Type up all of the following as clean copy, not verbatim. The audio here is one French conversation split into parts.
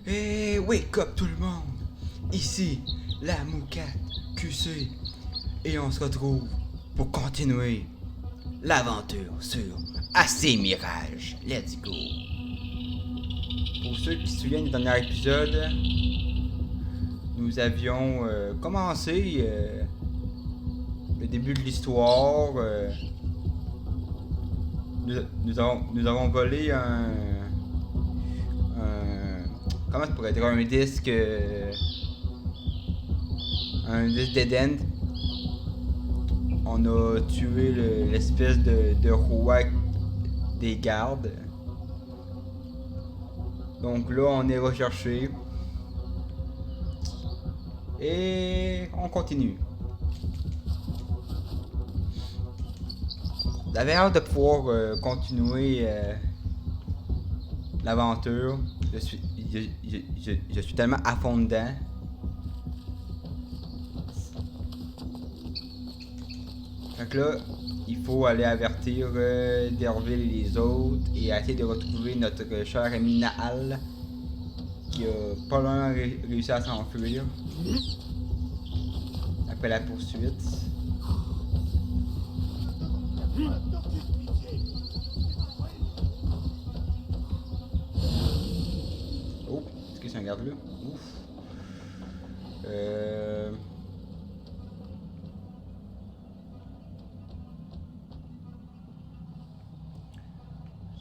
Et wake up tout le monde! Ici, la Moucate QC. Et on se retrouve pour continuer l'aventure sur AC Mirage. Let's go! Pour ceux qui se souviennent du dernier épisode, nous avions commencé le début de l'histoire. Nous avons volé comment ça pourrait dire, un disque dead end. On a tué l'espèce de roi des gardes. Donc là, on est recherché. Et on continue. J'avais hâte de pouvoir continuer l'aventure. Je suis tellement à fond dedans. Fait que là, il faut aller avertir Derville et les autres et essayer de retrouver notre cher ami Nahal qui a pas loin réussi à s'enfuir après la poursuite. Oh, est-ce que c'est un garde là? Ouf.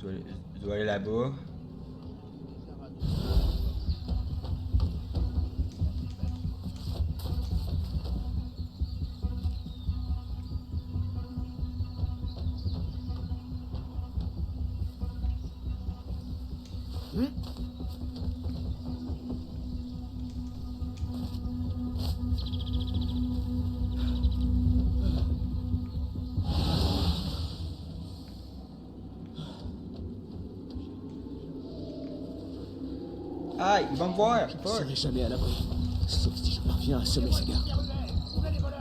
Je dois aller là-bas. Ah, ils vont me voir! Je ne serai jamais à l'abri, sauf si je parviens à semer ces gardes. Trouvez les voleurs.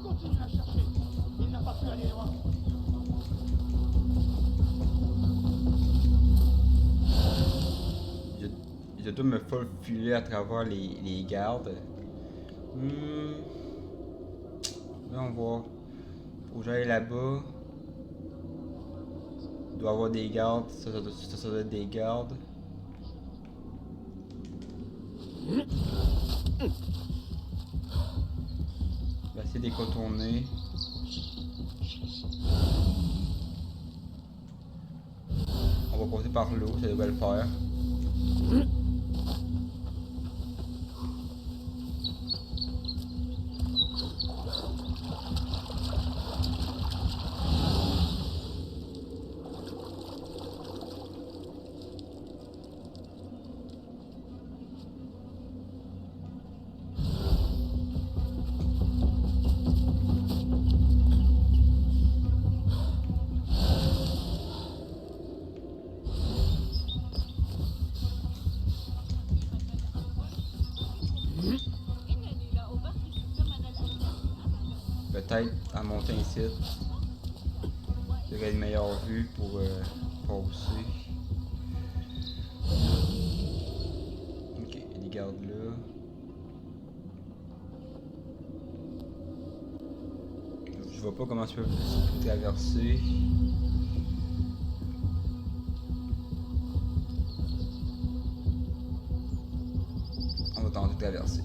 Continuez à chercher. Il n'a pas pu aller loin. Je dois me faufiler à travers les gardes. Là, on va. Faut que j'aille là-bas. Il doit y avoir des gardes. Ça doit être des gardes. Je vais essayer de les contourner. On va passer par l'eau, ça devrait le faire. Peut-être en montant ici, j'aurai une meilleure vue pour passer. Ok, il y a des gardes là. Je vois pas comment je peux traverser. On va tenter de traverser.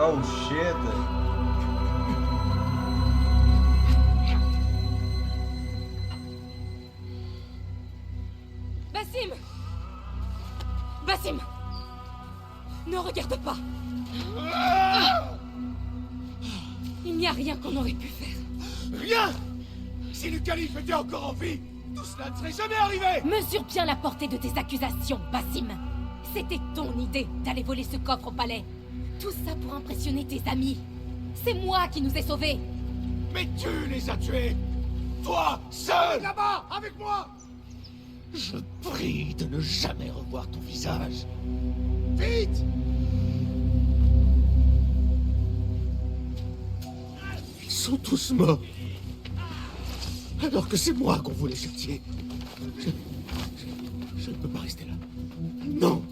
Oh shit! Bassim! Bassim! Ne regarde pas! Il n'y a rien qu'on aurait pu faire. Rien. Si le calife était encore en vie, tout cela ne serait jamais arrivé. Mesure bien la portée de tes accusations, Bassim. C'était ton idée d'aller voler ce coffre au palais. Tout ça pour impressionner tes amis. C'est moi qui nous ai sauvés. Mais tu les as tués. Toi, seul. Là-bas, avec moi. Je prie de ne jamais revoir ton visage. Vite. Ils sont tous morts. Alors que c'est moi qu'on voulait châtier. Je ne peux pas rester là. Non.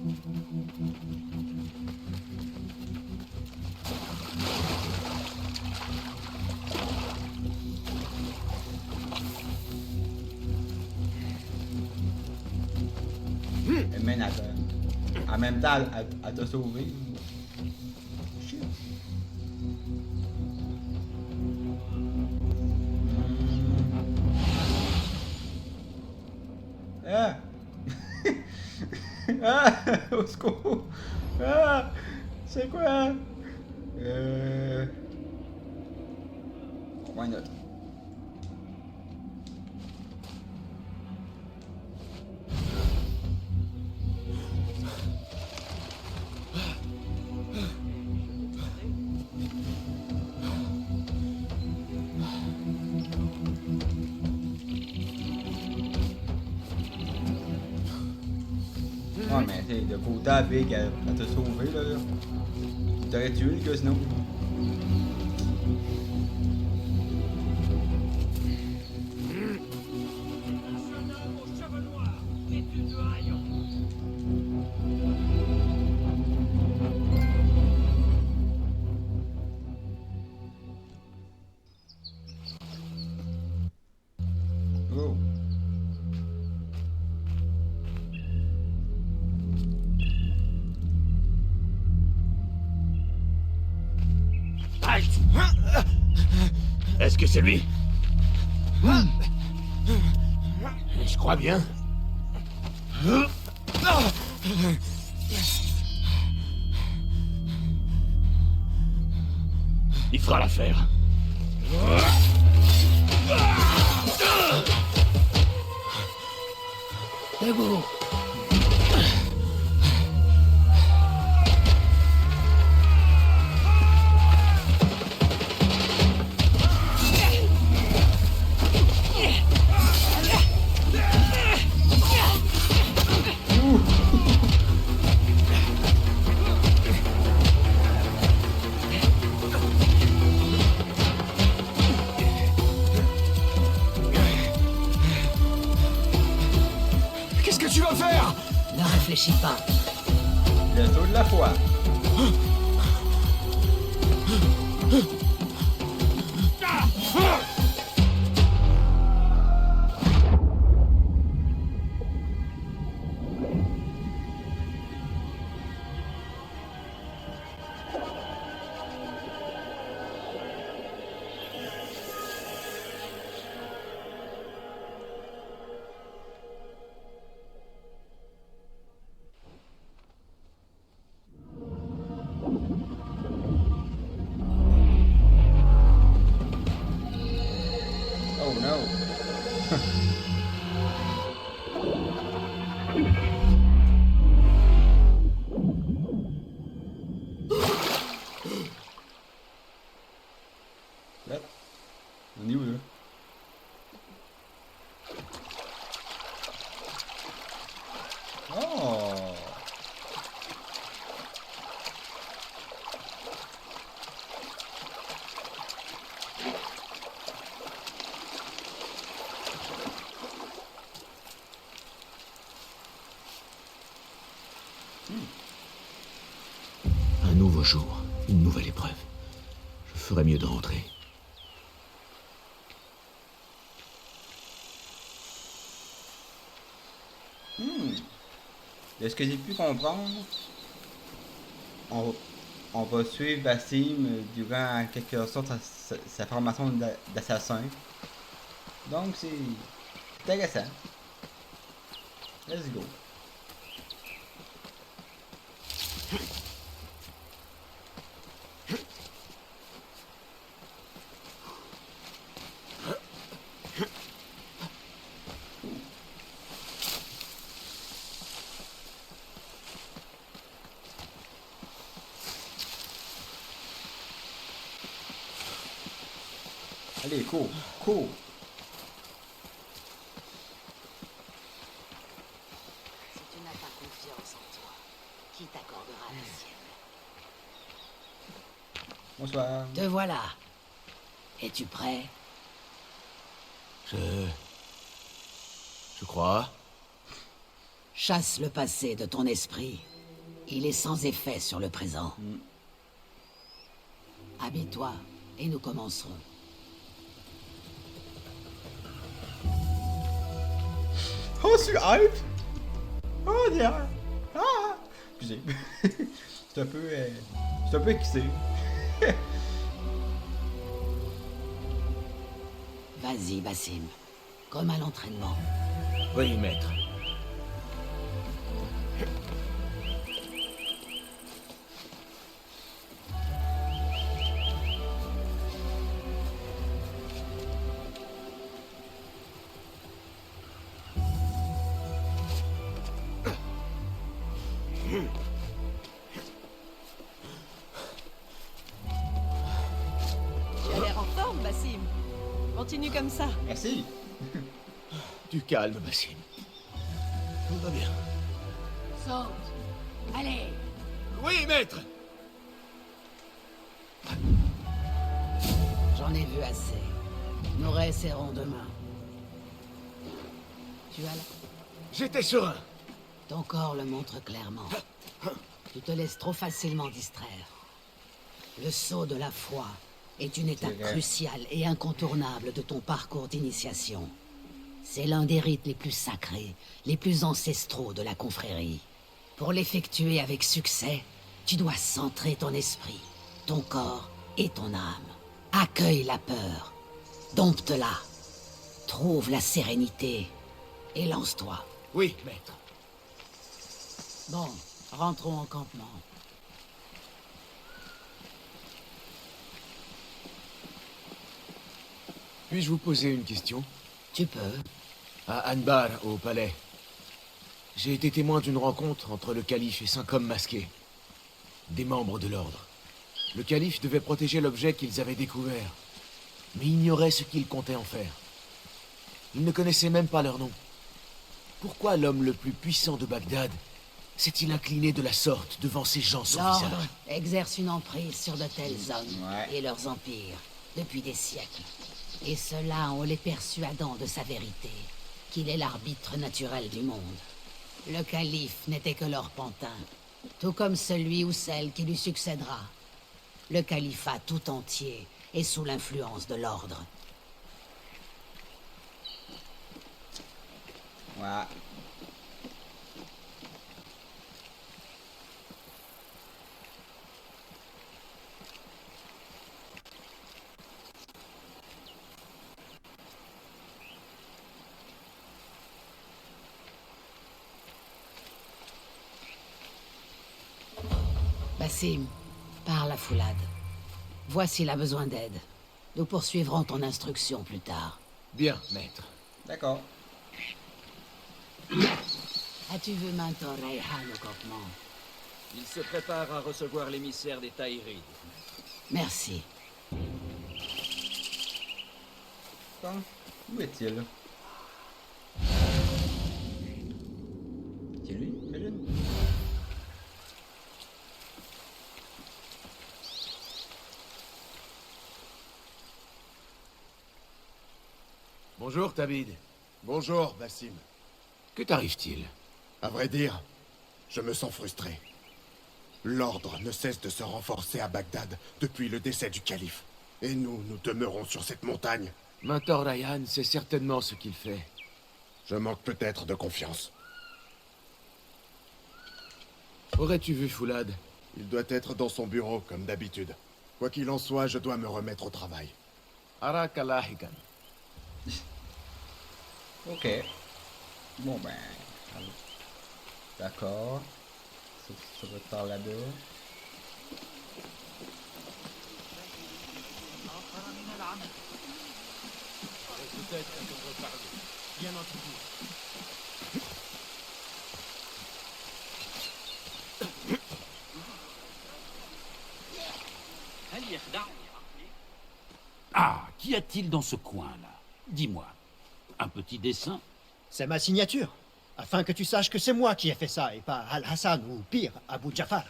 Mais en même temps, elle t'a sauvé. Shit. Ah! Ah! Au secours! Ah! C'est quoi? Why not? Ouais, mais t'sais, de côté à Big, elle t'a sauvé, là. T'aurais tué le gars, sinon. Oh. Halte. Est-ce que c'est lui? Je crois bien. Il fera l'affaire. Debout. Qu'est-ce que tu vas faire? Ne réfléchis pas. Le saut de la foi. Oh no. Là. On est où là? Oh! Un nouveau jour, une nouvelle épreuve. Je ferais mieux de rentrer. De ce que j'ai pu comprendre, on va suivre Basim durant en quelque sorte sa formation d'assassin. Donc c'est intéressant. Let's go. Allez, cours, cours. Si tu n'as pas confiance en toi, qui t'accordera la sienne? Bonsoir. Te voilà. Es-tu prêt? Je crois. Chasse le passé de ton esprit. Il est sans effet sur le présent. Habille-toi et nous commencerons. Oh, je suis hype! Oh, diable! Ah! Excusez. C'est un peu... c'est un peu excité. Vas-y, Basim. Comme à l'entraînement. Oui, maître. Tu as l'air en forme, Basim. Continue comme ça. Merci. Du calme, Basim. Tout va bien. Saute. Allez. Oui, maître. J'en ai vu assez. Nous réessaierons demain. Tu as là. J'étais serein. Ton corps le montre clairement. Tu te laisses trop facilement distraire. Le saut de la foi est une étape vrai. cruciale et incontournable de ton parcours d'initiation. C'est l'un des rites les plus sacrés, les plus ancestraux de la confrérie. Pour l'effectuer avec succès, tu dois centrer ton esprit, ton corps et ton âme. Accueille la peur, dompte-la, trouve la sérénité et lance-toi. Oui, maître. Bon, rentrons en campement. Puis-je vous poser une question? Tu peux. À Anbar, au palais. J'ai été témoin d'une rencontre entre le calife et 5 hommes masqués. Des membres de l'ordre. Le calife devait protéger l'objet qu'ils avaient découvert, mais ignorait ce qu'ils comptaient en faire. Ils ne connaissaient même pas leur nom. Pourquoi l'homme le plus puissant de Bagdad s'est-il incliné de la sorte devant ces gens sans L'ordre visage? exerce une emprise sur de tels hommes Ouais. et leurs empires depuis des siècles. Et ceux-là ont les persuadant de sa vérité, qu'il est l'arbitre naturel du monde. Le calife n'était que leur pantin, tout comme celui ou celle qui lui succédera. Le califat tout entier est sous l'influence de l'ordre. Voilà. Basim, parle à Foulad. Vois s'il a besoin d'aide. Nous poursuivrons ton instruction plus tard. Bien, maître. D'accord. As-tu vu Mentor Rayhan au campement? Il se prépare à recevoir l'émissaire des Tahirides. Merci. Bon, où est-il? C'est lui, imagine? Bonjour, Tabid. Bonjour, Basim. Que t'arrive-t-il? À vrai dire, je me sens frustré. L'ordre ne cesse de se renforcer à Bagdad depuis le décès du calife. Et nous demeurons sur cette montagne. Mentor Rayhan sait certainement ce qu'il fait. Je manque peut-être de confiance. Aurais-tu vu Foulad? Il doit être dans son bureau, comme d'habitude. Quoi qu'il en soit, je dois me remettre au travail. Araka lahikan. Ok. Bon ben. D'accord. Ça va par là-bas. Peut-être qu'on reparler. Bien entendu. Ah, qu'y a-t-il dans ce coin-là? Dis-moi. Un petit dessin? C'est ma signature. Afin que tu saches que c'est moi qui ai fait ça et pas Al-Hassan ou pire, Abu Jafar.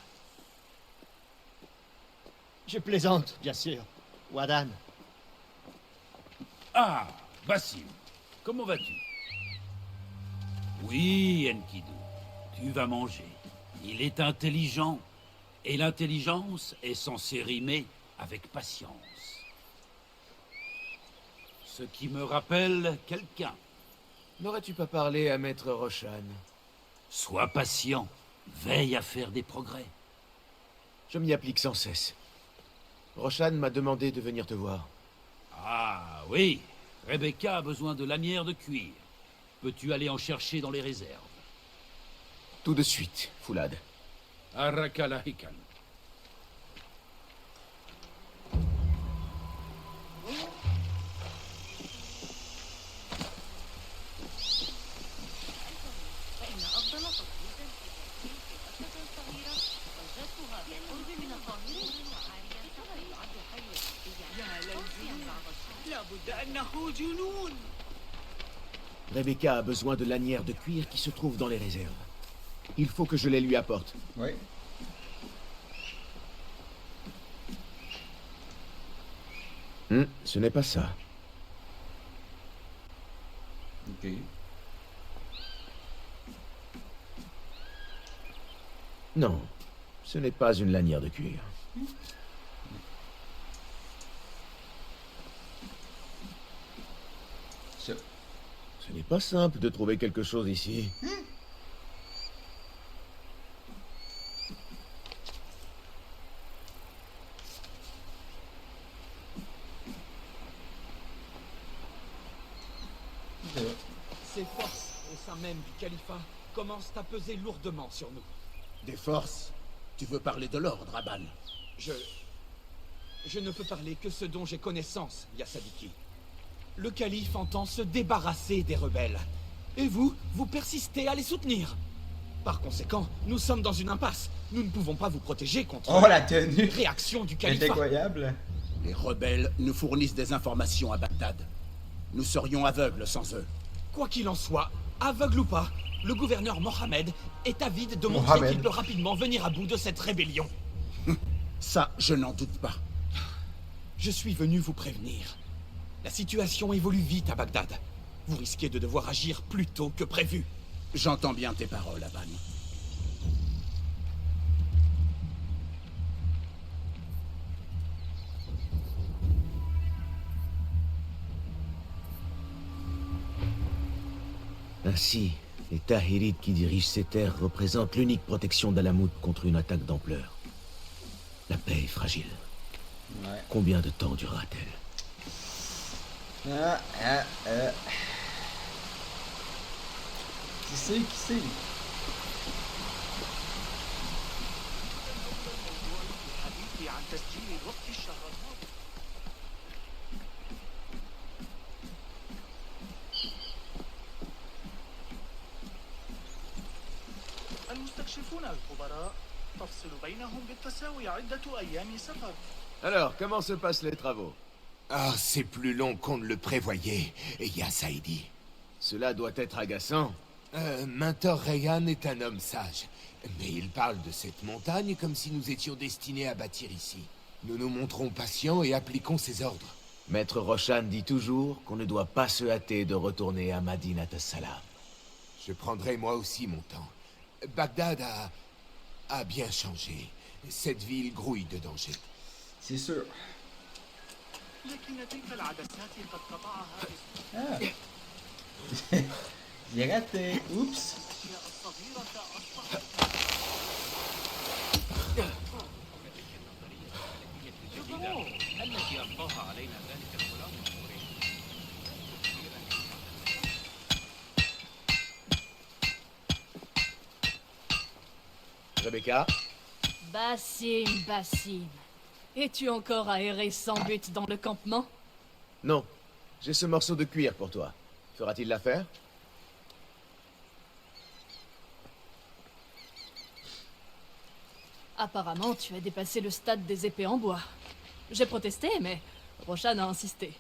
Je plaisante, bien sûr. Wadan. Ah, Bassim. Comment vas-tu? Oui, Enkidu. Tu vas manger. Il est intelligent. Et l'intelligence est censée rimer avec patience. Ce qui me rappelle quelqu'un. N'aurais-tu pas parlé à Maître Roshan? Sois patient. Veille à faire des progrès. Je m'y applique sans cesse. Roshan m'a demandé de venir te voir. Ah oui, Rebecca a besoin de lanières de cuir. Peux-tu aller en chercher dans les réserves? Tout de suite, Foulad. Arakalahikan. Rebecca a besoin de lanières de cuir qui se trouvent dans les réserves. Il faut que je les lui apporte. Oui. Ce n'est pas ça. Ok. Non, ce n'est pas une lanière de cuir. Ça. Ce n'est pas simple de trouver quelque chose ici. Ces forces au sein même du califat commencent à peser lourdement sur nous. Des forces? Tu veux parler de l'ordre, Aban? Je ne peux parler que ce dont j'ai connaissance, Yasadiki. Le calife entend se débarrasser des rebelles. Et vous persistez à les soutenir. Par conséquent, nous sommes dans une impasse. Nous ne pouvons pas vous protéger contre Oh la tenue! les réactions du C'est califat. incroyable! Les rebelles nous fournissent des informations à Bagdad. Nous serions aveugles sans eux. Quoi qu'il en soit, aveugle ou pas, le gouverneur Mohamed est avide de montrer Mohamed. qu'il peut rapidement venir à bout de cette rébellion. Ça, je n'en doute pas. Je suis venu vous prévenir. La situation évolue vite à Bagdad. Vous risquez de devoir agir plus tôt que prévu. J'entends bien tes paroles, Aban. Ainsi, les Tahirides qui dirigent ces terres représentent l'unique protection d'Alamout contre une attaque d'ampleur. La paix est fragile. Ouais. Combien de temps durera-t-elle? Qui c'est? المستكشفون الخبراء تفصل بينهم بالتساوي عدة أيام سفر. Alors, comment se passent les travaux? Ah, c'est plus long qu'on ne le prévoyait, Ya Saïdi. Cela doit être agaçant. Mentor Rayhan est un homme sage, mais il parle de cette montagne comme si nous étions destinés à bâtir ici. Nous nous montrons patients et appliquons ses ordres. Maître Roshan dit toujours qu'on ne doit pas se hâter de retourner à Madinat as-Salam. Je prendrai moi aussi mon temps. Bagdad a bien changé. Cette ville grouille de danger. C'est sûr. Ah. J'ai raté. Oups. Rebecca? Basim. Es-tu encore à errer sans but dans le campement? Non. J'ai ce morceau de cuir pour toi. Fera-t-il l'affaire? Apparemment, tu as dépassé le stade des épées en bois. J'ai protesté, mais Roshan a insisté.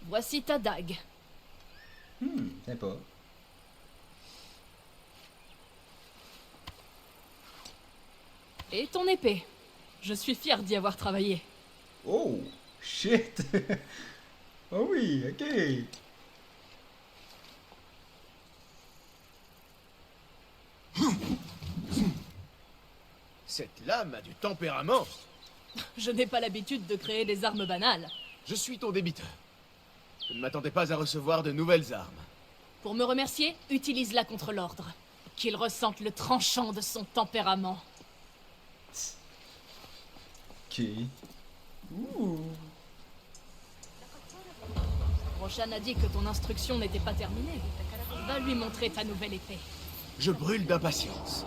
Voici ta dague. Sympa. Et ton épée. Je suis fier d'y avoir travaillé. Oh, shit. Oh oui, ok. Cette lame a du tempérament. Je n'ai pas l'habitude de créer des armes banales. Je suis ton débiteur. Je ne m'attendais pas à recevoir de nouvelles armes. Pour me remercier, utilise-la contre l'ordre. Qu'il ressente le tranchant de son tempérament. Ok. Ouh. Roshan a dit que ton instruction n'était pas terminée. Va lui montrer ta nouvelle épée. Je brûle d'impatience.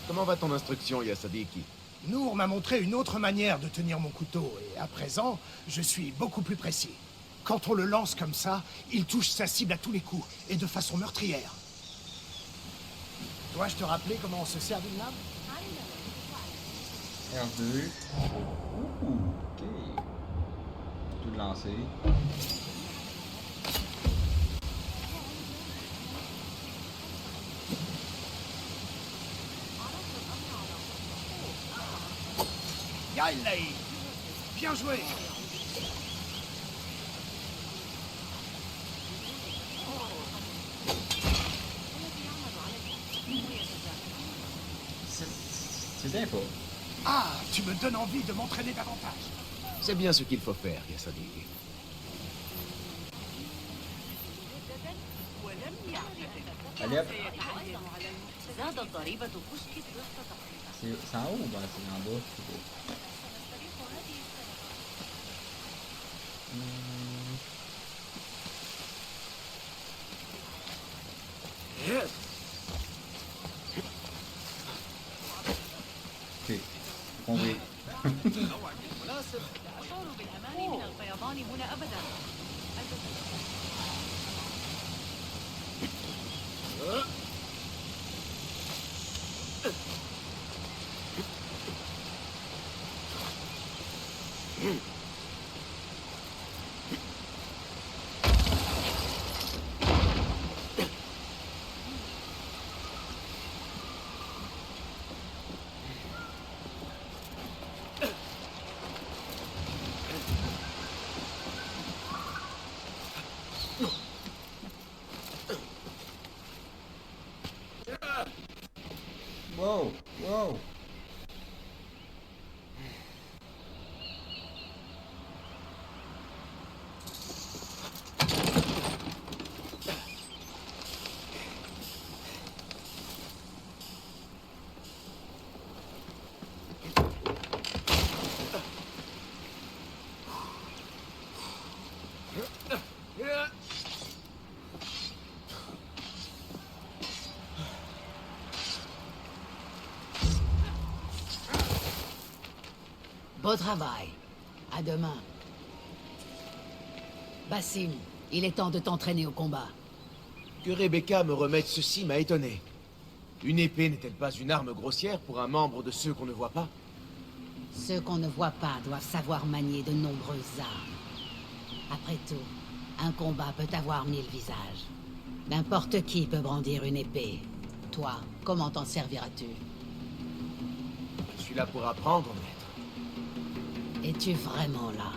Comment va ton instruction, Yasadiki? Nour m'a montré une autre manière de tenir mon couteau, et à présent, je suis beaucoup plus précis. Quand on le lance comme ça, il touche sa cible à tous les coups, et de façon meurtrière. Dois-je te rappeler comment on se sert d'une lame? R2. Ouh, ok. Tout lancer. Yailai! Bien joué! C'est sympa. Ah, tu me donnes envie de m'entraîner davantage. C'est bien ce qu'il faut faire, Yasadiki. Allez hop. C'est en haut ou ben c'est en bas? C'est beau. Ok. Compris. Wow, wow. Beau travail. À demain. Basim, il est temps de t'entraîner au combat. Que Rebecca me remette ceci m'a étonné. Une épée n'est-elle pas une arme grossière pour un membre de ceux qu'on ne voit pas? Ceux qu'on ne voit pas doivent savoir manier de nombreuses armes. Après tout, un combat peut avoir 1000 visages. N'importe qui peut brandir une épée. Toi, comment t'en serviras-tu? Je suis là pour apprendre, maître. Es-tu vraiment là?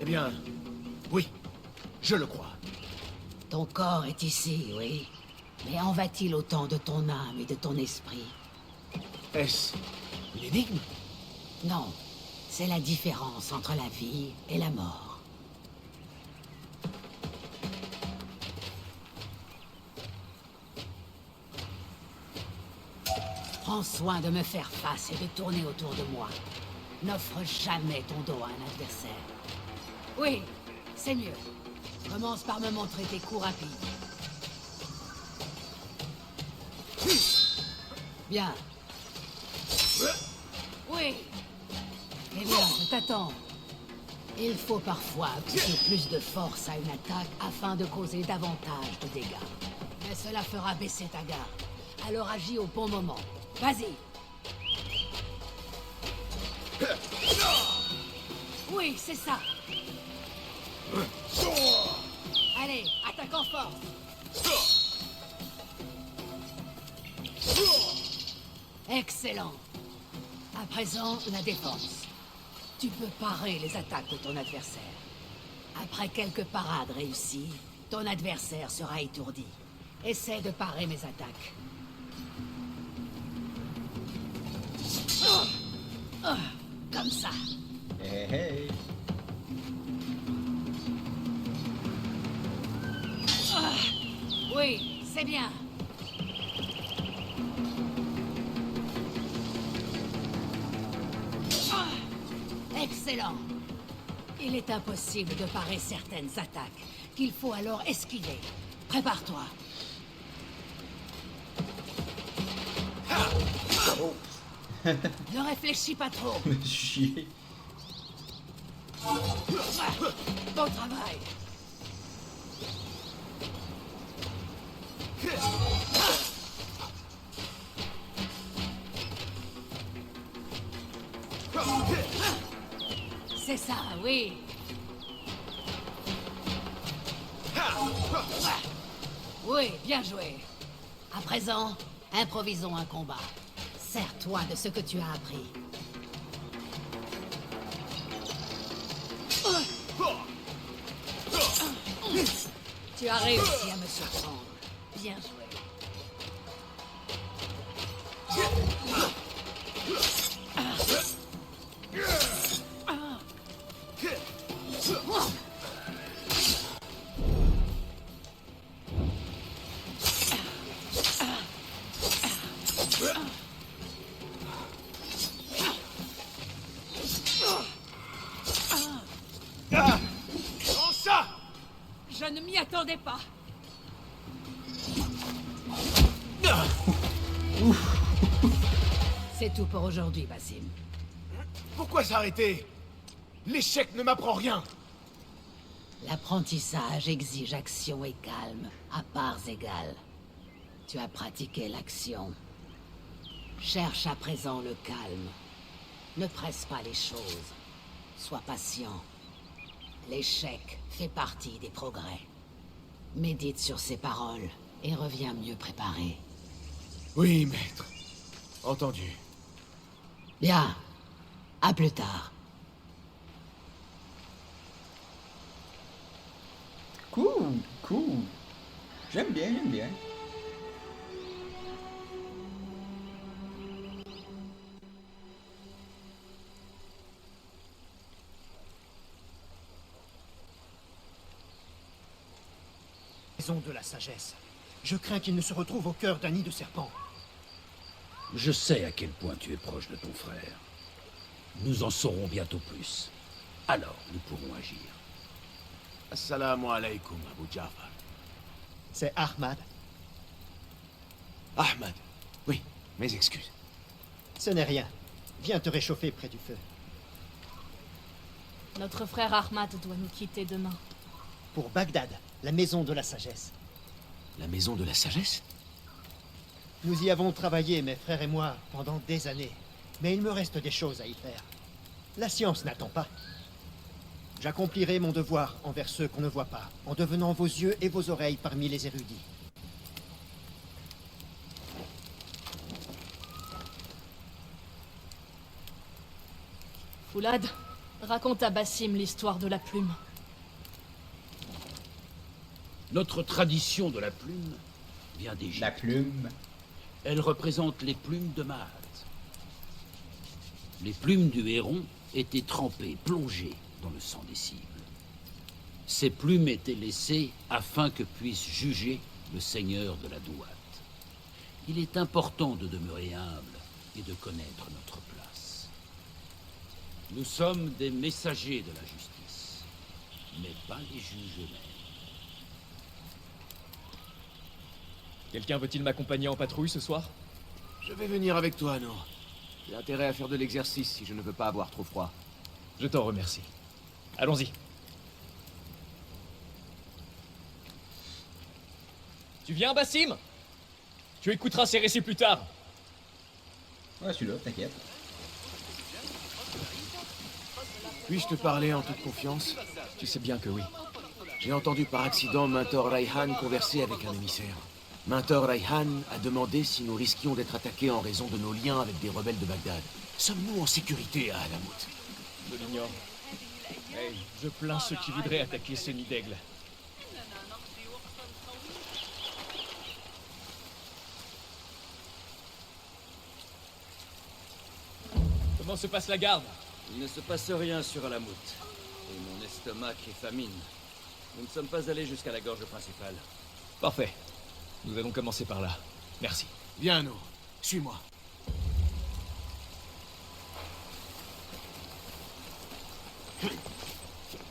Eh bien, oui, je le crois. Ton corps est ici, oui. Mais en va-t-il autant de ton âme et de ton esprit? Est-ce une énigme? Non, c'est la différence entre la vie et la mort. Prends soin de me faire face et de tourner autour de moi. N'offre jamais ton dos à un adversaire. Oui, c'est mieux. Commence par me montrer tes coups rapides. Bien. Oui. Eh bien, je t'attends. Il faut parfois appliquer plus de force à une attaque afin de causer davantage de dégâts. Mais cela fera baisser ta garde. Alors agis au bon moment. Vas-y. Oui, c'est ça. Allez, attaque en force. Excellent. À présent, la défense. Tu peux parer les attaques de ton adversaire. Après quelques parades réussies, ton adversaire sera étourdi. Essaie de parer mes attaques. Comme ça. Hey, hey. Oui, c'est bien. Excellent. Il est impossible de parer certaines attaques, qu'il faut alors esquiver. Prépare-toi. Ne réfléchis pas trop. Me chier. Bon travail. C'est ça, oui. Oui, bien joué. À présent, improvisons un combat. Sers-toi de ce que tu as appris. Tu as réussi à me surprendre. Bien joué. Comment ça? Je ne m'y attendais pas. C'est tout pour aujourd'hui, Basim. Pourquoi s'arrêter? L'échec ne m'apprend rien. L'apprentissage exige action et calme, à parts égales. Tu as pratiqué l'action. Cherche à présent le calme. Ne presse pas les choses. Sois patient. L'échec fait partie des progrès. Médite sur ces paroles et reviens mieux préparé. Oui, maître. Entendu. Bien. À plus tard. Cool, cool. J'aime bien, j'aime bien. Maison de la sagesse. Je crains qu'il ne se retrouve au cœur d'un nid de serpents. Je sais à quel point tu es proche de ton frère. Nous en saurons bientôt plus. Alors, nous pourrons agir. Assalamu alaikum, Abu Jafar. C'est Ahmad. Ahmad. Oui, mes excuses. Ce n'est rien. Viens te réchauffer près du feu. Notre frère Ahmad doit nous quitter demain. Pour Bagdad, la maison de la sagesse. La maison de la sagesse? Nous y avons travaillé, mes frères et moi, pendant des années. Mais il me reste des choses à y faire. La science n'attend pas. J'accomplirai mon devoir envers ceux qu'on ne voit pas, en devenant vos yeux et vos oreilles parmi les érudits. Foulad, raconte à Basim l'histoire de la plume. Notre tradition de la plume vient d'Égypte. La plume. Elle représente les plumes de Mahat. Les plumes du héron étaient trempées, plongées dans le sang des cibles. Ces plumes étaient laissées afin que puisse juger le seigneur de la Douate. Il est important de demeurer humble et de connaître notre place. Nous sommes des messagers de la justice, mais pas les juges eux-mêmes. Quelqu'un veut-il m'accompagner en patrouille ce soir? Je vais venir avec toi, Nour. J'ai intérêt à faire de l'exercice si je ne veux pas avoir trop froid. Je t'en remercie. Allons-y. Tu viens, Bassim? Tu écouteras ces récits plus tard. Ouais, je suis là, t'inquiète. Puis-je te parler en toute confiance? Tu sais bien que oui. J'ai entendu par accident Mentor Raihan converser avec un émissaire. Mentor Raihan a demandé si nous risquions d'être attaqués en raison de nos liens avec des rebelles de Bagdad. Sommes-nous en sécurité à Alamout? Je l'ignore. Hey, je plains ceux qui voudraient attaquer ce nid d'aigle. Comment se passe la garde? Il ne se passe rien sur Alamout. Et mon estomac est famine. Nous ne sommes pas allés jusqu'à la gorge principale. Parfait. Nous allons commencer par là. Merci. Viens, Nour. Suis-moi.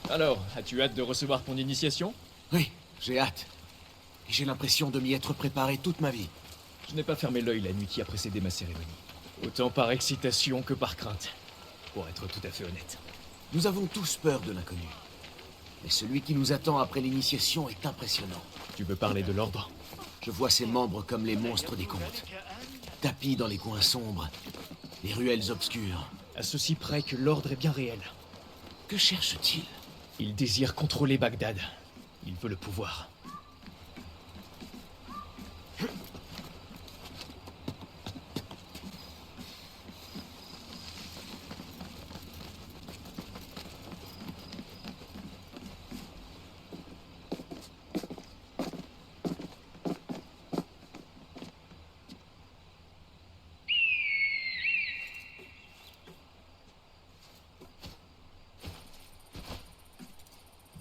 Alors, as-tu hâte de recevoir ton initiation? Oui, j'ai hâte. Et j'ai l'impression de m'y être préparé toute ma vie. Je n'ai pas fermé l'œil la nuit qui a précédé ma cérémonie. Autant par excitation que par crainte. Pour être tout à fait honnête. Nous avons tous peur de l'inconnu. Mais celui qui nous attend après l'initiation est impressionnant. Tu veux parler de l'ordre? Je vois ses membres comme les monstres des contes. Tapis dans les coins sombres, les ruelles obscures. À ceci près que l'ordre est bien réel. Que cherche-t-il? Il désire contrôler Bagdad. Il veut le pouvoir.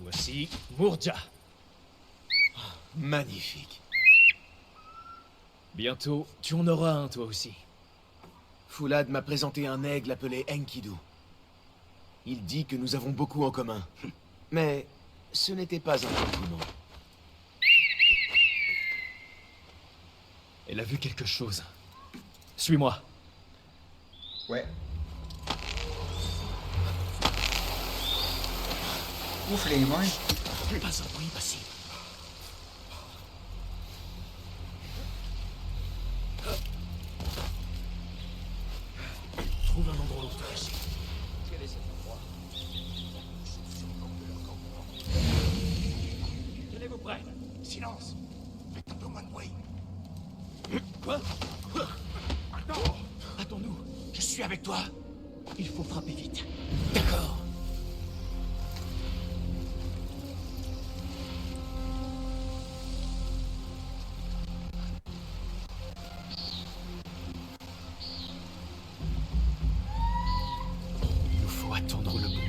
Voici Mourja. Magnifique. Bientôt, tu en auras un toi aussi. Foulad m'a présenté un aigle appelé Enkidu. Il dit que nous avons beaucoup en commun. Mais ce n'était pas un compliment. Elle a vu quelque chose. Suis-moi. Ouais. Ouf les mains. Pas un bruit, Bassim. Trouve un endroit où te cacher. Quel est cet endroit? Tenez-vous prêts. Silence. Faites un peu moins de bruit. Quoi? Attends. Attends-nous. Je suis avec toi. Il faut frapper vite. D'accord. Il nous faut attendre le bon moment.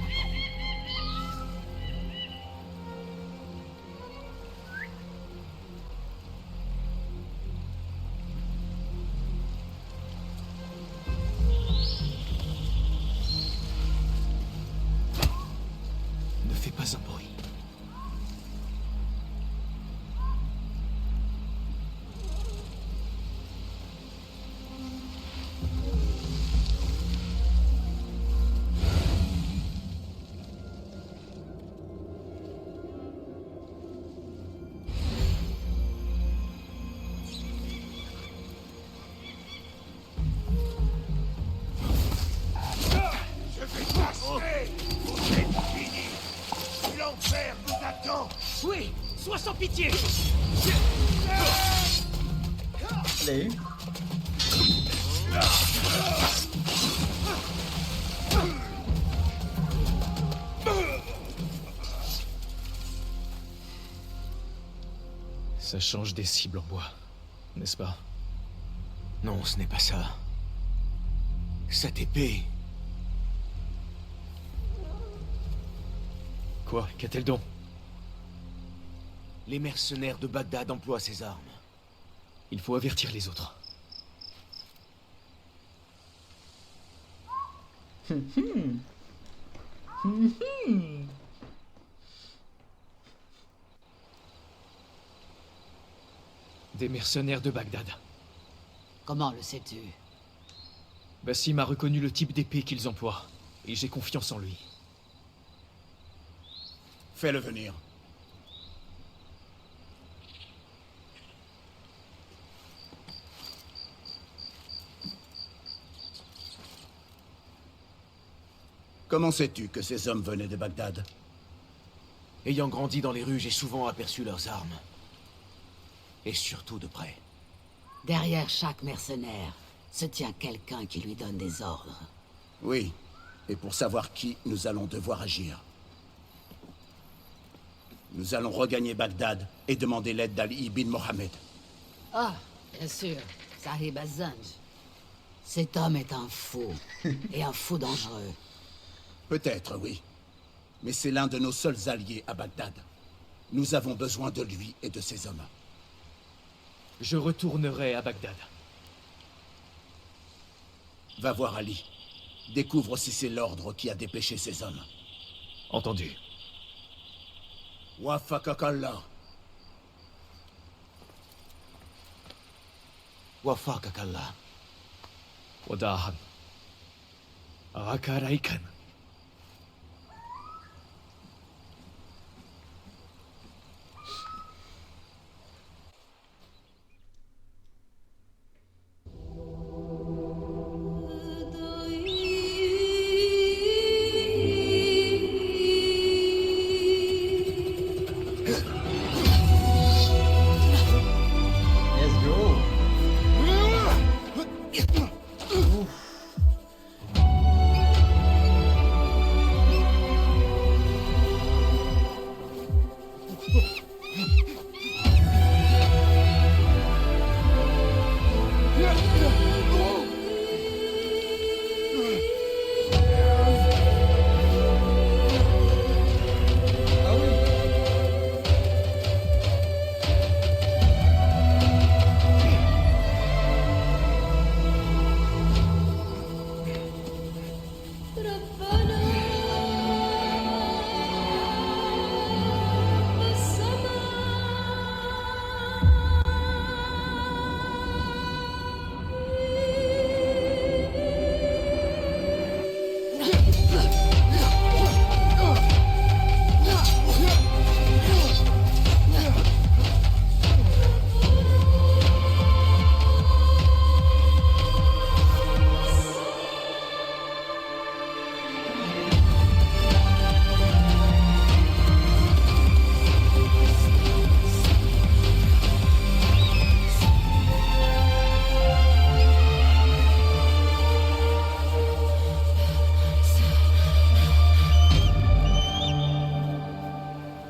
Ne fais pas un bruit. Je vais passer. Vous êtes finis. L'enfer vous attend. Oui, sois sans pitié. Allez. Ça change des cibles en bois, n'est-ce pas? Non, ce n'est pas ça. Cette épée. Quoi? Qu'a-t-elle donc? Les mercenaires de Bagdad emploient ces armes. Il faut avertir les autres. Des mercenaires de Bagdad. Comment le sais-tu? Bassim a reconnu le type d'épée qu'ils emploient, et j'ai confiance en lui. Fais-le venir. Comment sais-tu que ces hommes venaient de Bagdad? Ayant grandi dans les rues, j'ai souvent aperçu leurs armes. Et surtout de près. Derrière chaque mercenaire se tient quelqu'un qui lui donne des ordres. Oui, et pour savoir qui, nous allons devoir agir. Nous allons regagner Bagdad et demander l'aide d'Ali ibn Mohammed. Ah, bien sûr, Sahib Az-Zanj. Cet homme est un fou, et un fou dangereux. Peut-être, oui. Mais c'est l'un de nos seuls alliés à Bagdad. Nous avons besoin de lui et de ses hommes. Je retournerai à Bagdad. Va voir Ali. Découvre si c'est l'ordre qui a dépêché ces hommes. Entendu. Wafakakallah. Wafakakallah. Wadahan. Rakaraikan.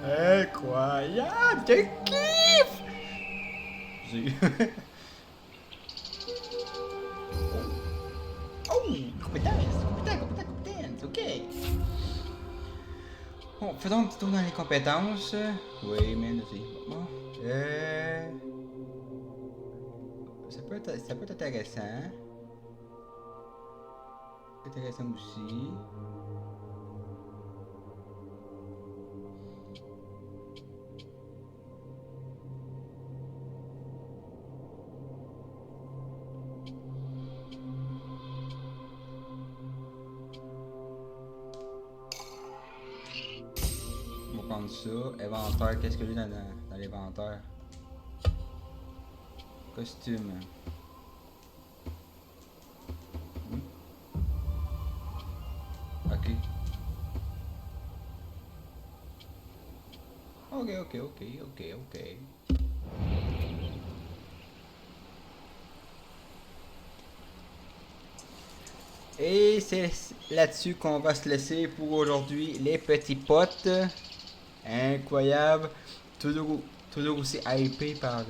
Incroyable, je kiffe. Oh, compétence, ok. Bon, faisons un petit tour dans les compétences. Oui, mais aussi. Bon, ça peut être intéressant. Intéressant aussi. On va prendre ça. Inventaire, qu'est-ce que lui dans l'inventaire? Costume. Ok. Ok. Et c'est là-dessus qu'on va se laisser pour aujourd'hui, les petits potes. Incroyable. Toujours aussi hypé par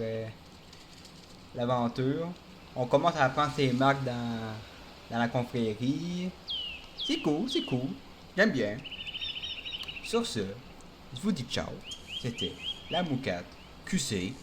l'aventure. On commence à prendre ses marques dans la confrérie. C'est cool. J'aime bien. Sur ce, je vous dis ciao. C'était la Moucate QC.